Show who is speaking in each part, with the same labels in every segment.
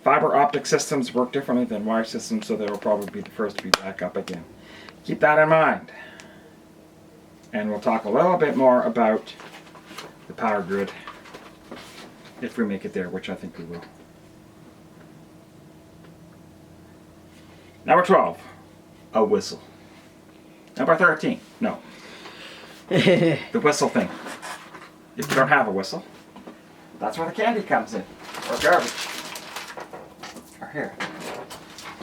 Speaker 1: Fiber optic systems work differently than wire systems, so they will probably be the first to be back up again. Keep that in mind. And we'll talk a little bit more about the power grid if we make it there, which I think we will. Number 12, a whistle. Number 13, no. The whistle thing. If you don't have a whistle, that's where the candy comes in, or garbage. Or here.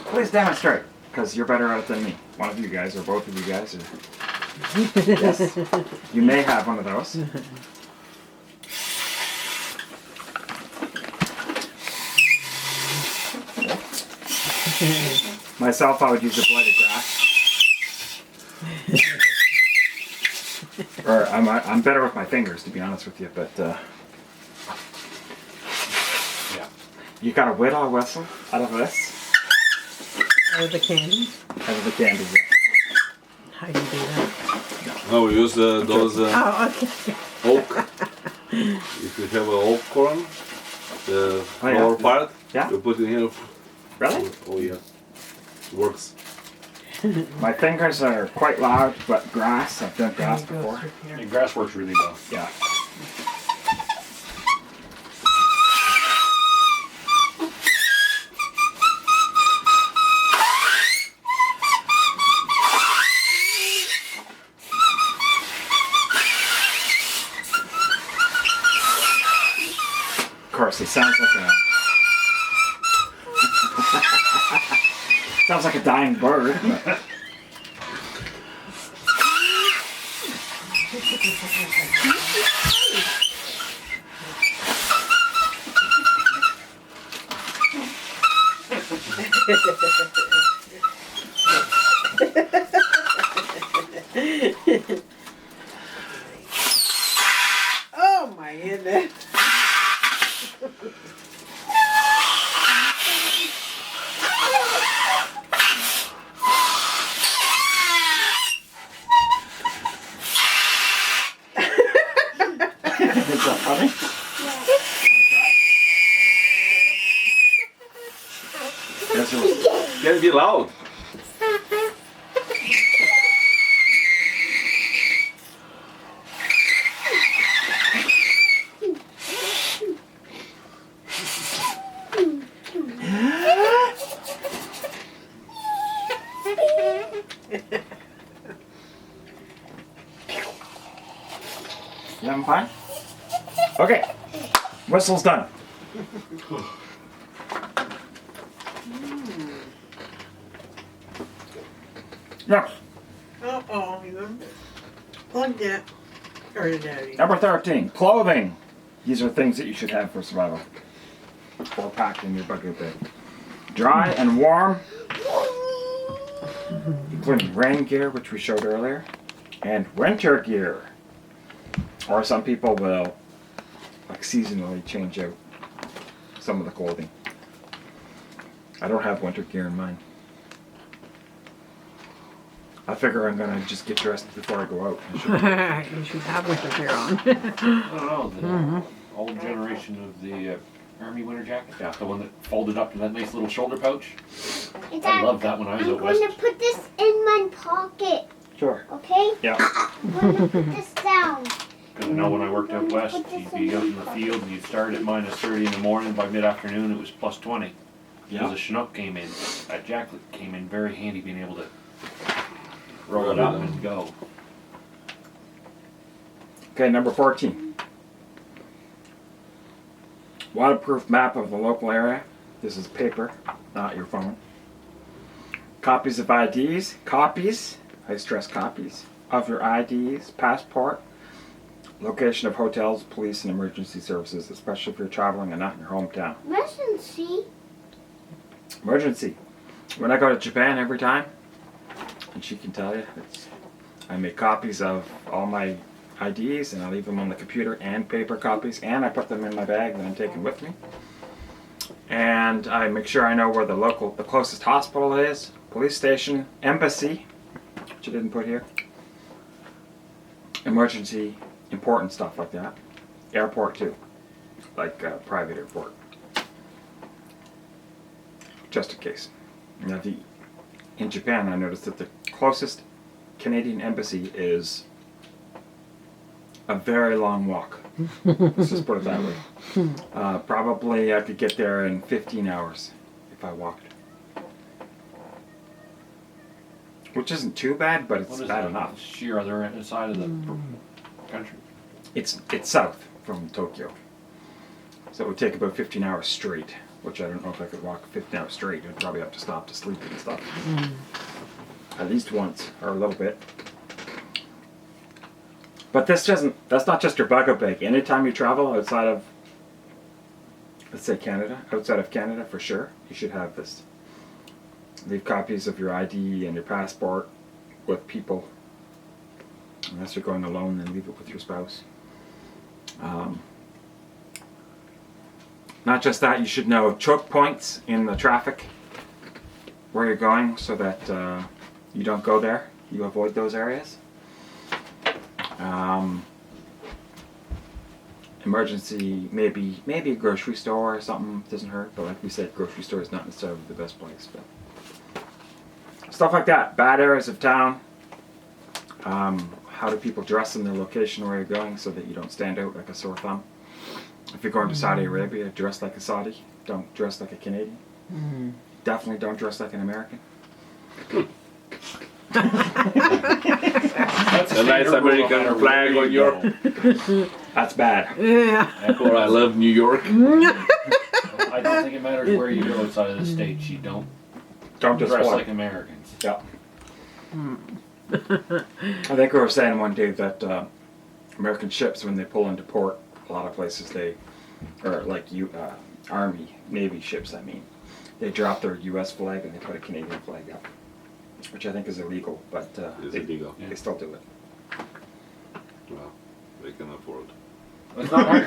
Speaker 1: Please demonstrate, because you're better at it than me. One of you guys, or both of you guys. Yes. You may have one of those. Myself, I would use a blade of grass. Or I'm better with my fingers, to be honest with you, but yeah. You gotta whittle a whistle out of this.
Speaker 2: Out of the candy?
Speaker 1: Out of the candy, yeah.
Speaker 2: How do you do that?
Speaker 3: No, we use those
Speaker 2: Oh, okay.
Speaker 3: oak. If you have an oak corn, the lower part,
Speaker 1: Yeah.
Speaker 3: you put in here.
Speaker 1: Really?
Speaker 3: Oh yeah, works.
Speaker 1: My fingers are quite loud, but grass, I've done grass before.
Speaker 4: Yeah, grass works really well.
Speaker 1: Yeah. Of course, it sounds like a sounds like a dying bird. But.
Speaker 2: Oh my goodness.
Speaker 1: Is that funny? Yes, it was.
Speaker 3: Gotta be loud.
Speaker 1: You having fun? Okay. Whistle's done. Now,
Speaker 2: Uh-oh, you plugged it. Or daddy.
Speaker 1: number 13, clothing. These are things that you should have for survival. Or packed in your bucket bag. Dry and warm, including rain gear, which we showed earlier, and winter gear. Or some people will, like, seasonally change out some of the clothing. I don't have winter gear in mine. I figure I'm gonna just get dressed before I go out.
Speaker 2: You should have winter gear on.
Speaker 4: I don't know, the old generation of the army winter jacket, yeah, the one that folded up to that nice little shoulder pouch. I loved that when I was
Speaker 5: I'm
Speaker 4: out west.
Speaker 5: going to put this in my pocket,
Speaker 1: Sure.
Speaker 5: okay?
Speaker 1: Yeah.
Speaker 5: I'm going to put this down.
Speaker 4: Because I know when I worked out west, you'd be out in the field and you'd start at -30 in the morning. By mid-afternoon, it was +20. Because a Chinook came in, that jacket came in very handy, being able to roll it up and go.
Speaker 1: Okay, number 14. Waterproof map of the local area. This is paper, not your phone. Copies of IDs. Copies, I stress copies, of your IDs, passport. Location of hotels, police, and emergency services, especially if you're traveling and not in your hometown.
Speaker 5: Emergency.
Speaker 1: Emergency. When I go to Japan every time, and she can tell you, I make copies of all my IDs and I leave them on the computer and paper copies, and I put them in my bag that I'm taking with me. And I make sure I know where the closest hospital is, police station, embassy, which I didn't put here, emergency, important stuff like that. Airport too, like private airport. just in case. Now, in Japan, I noticed that the closest Canadian embassy is a very long walk. Let's just put it that way. Probably I could get there in 15 hours if I walked. Which isn't too bad, but it's bad enough.
Speaker 4: It's sheer other side of the country.
Speaker 1: It's south from Tokyo. So it would take about 15 hours straight, which I don't know if I could walk 15 hours straight. I'd probably have to stop to sleep and stuff. At least once, or a little bit. But that's not just your bugger bag. Anytime you travel outside of, let's say outside of Canada for sure, you should have this. Leave copies of your ID and your passport with people. Unless you're going alone, then leave it with your spouse. Not just that, you should know choke points in the traffic where you're going so that you don't go there. You avoid those areas. Emergency, maybe a grocery store or something doesn't hurt, but like we said, grocery store is not necessarily the best place. But stuff like that, bad areas of town. How do people dress in the location where you're going so that you don't stand out like a sore thumb? If you're going to Saudi Arabia, dress like a Saudi. Don't dress like a Canadian. Definitely don't dress like an American.
Speaker 3: That's a nice American flag on your...
Speaker 1: That's bad.
Speaker 2: Yeah.
Speaker 3: That's why I love New York.
Speaker 4: I don't think it matters where you go outside of the States. You don't dress
Speaker 1: display.
Speaker 4: like Americans.
Speaker 1: Yeah. I think we were saying one day that American ships, when they pull into port, a lot of places or like Army, Navy ships, I mean, they drop their U.S. flag and they put a Canadian flag up, which I think is illegal, but
Speaker 3: It's illegal.
Speaker 1: they still do it.
Speaker 3: Well, they can afford.
Speaker 4: It's not hard.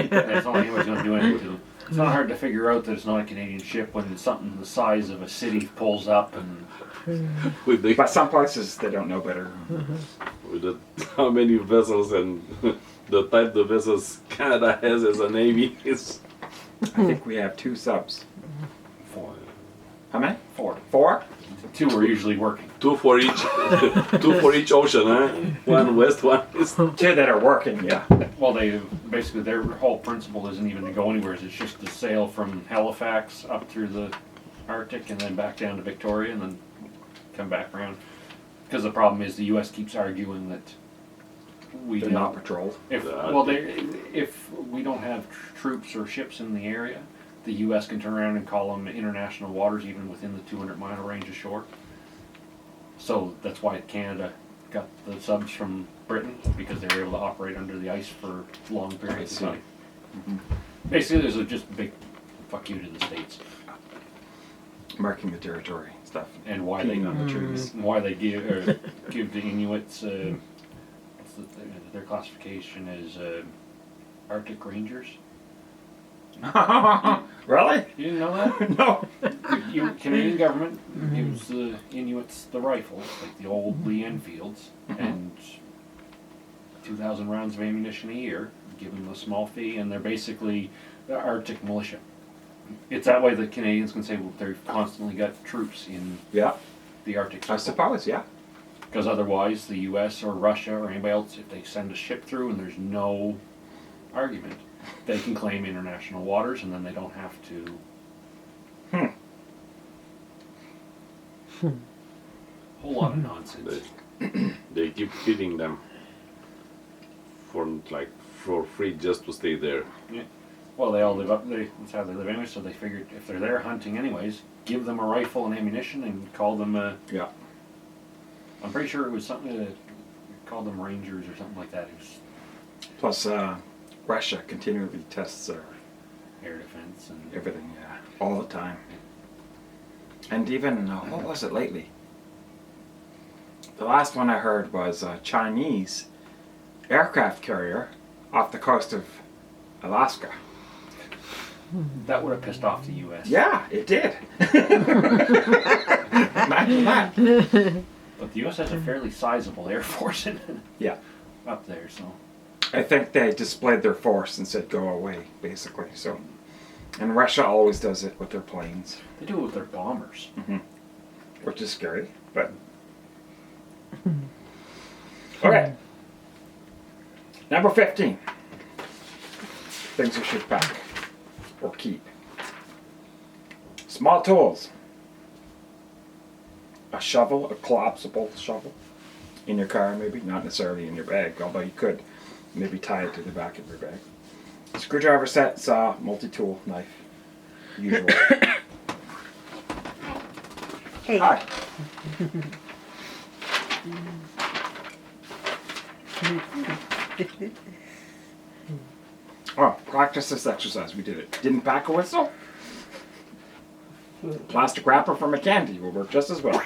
Speaker 4: That's not anyone's going to do anything to them. It's not hard to figure out that it's not a Canadian ship when something the size of a city pulls up and.
Speaker 1: But some places they don't know better.
Speaker 3: With how many vessels and the type of vessels Canada has as a navy is.
Speaker 1: I think we have 2 subs.
Speaker 4: 4.
Speaker 1: How many?
Speaker 4: 4.
Speaker 1: 4?
Speaker 4: 2 are usually working.
Speaker 3: 2 for each. 2 for each ocean, huh? One west, one east.
Speaker 1: 2 that are working, yeah.
Speaker 4: Well, basically their whole principle isn't even to go anywhere. It's just to sail from Halifax up through the Arctic and then back down to Victoria and then come back around. Because the problem is the U.S. keeps arguing that
Speaker 1: They're not patrolled.
Speaker 4: If we don't have troops or ships in the area, the U.S. can turn around and call them international waters, even within the 200-mile range of shore. So that's why Canada got the subs from Britain, because they were able to operate under the ice for long periods of time. Basically, there's just a big fuck you to the States.
Speaker 1: Marking the territory and stuff.
Speaker 4: And why
Speaker 1: Peeing on the trees.
Speaker 4: why they give the Inuits their classification is Arctic Rangers.
Speaker 1: Really?
Speaker 4: You didn't know that?
Speaker 1: No.
Speaker 4: The Canadian government gives the Inuits the rifles, like the old Lee Enfields, and 2,000 rounds of ammunition a year, give them a small fee, and they're basically the Arctic militia. It's that way the Canadians can say, well, they've constantly got troops in the Arctic Circle.
Speaker 1: I suppose, yeah.
Speaker 4: Because otherwise, the U.S. or Russia or anybody else, if they send a ship through and there's no argument, they can claim international waters, and then they don't have to. Whole lot of nonsense.
Speaker 3: They keep feeding them for free just to stay there.
Speaker 4: Yeah. Well, they all live up. That's how they live anyway. So they figured if they're there hunting anyways, give them a rifle and ammunition and call them.
Speaker 1: Yeah.
Speaker 4: I'm pretty sure it was something that called them Rangers or something like that. It was
Speaker 1: Plus, Russia continually tests their
Speaker 4: air defense and
Speaker 1: everything, all the time. And even, what was it lately? The last one I heard was a Chinese aircraft carrier off the coast of Alaska.
Speaker 4: That would have pissed off the U.S.
Speaker 1: Yeah, it did. Imagine that.
Speaker 4: But the U.S. has a fairly sizable air force up there, so.
Speaker 1: I think they displayed their force and said go away, basically. So And Russia always does it with their planes,
Speaker 4: They do it with their bombers.
Speaker 1: which is scary, but... Okay. Number 15. Things you should pack or keep. Small tools. A shovel, a collapsible shovel. In your car, maybe. Not necessarily in your bag, although you could maybe tie it to the back of your bag. Screwdriver set, saw, multi-tool, knife. Usual.
Speaker 2: Hey.
Speaker 1: Hi. Oh, practice this exercise. We did it. Didn't pack a whistle? Plastic wrapper from a candy will work just as well.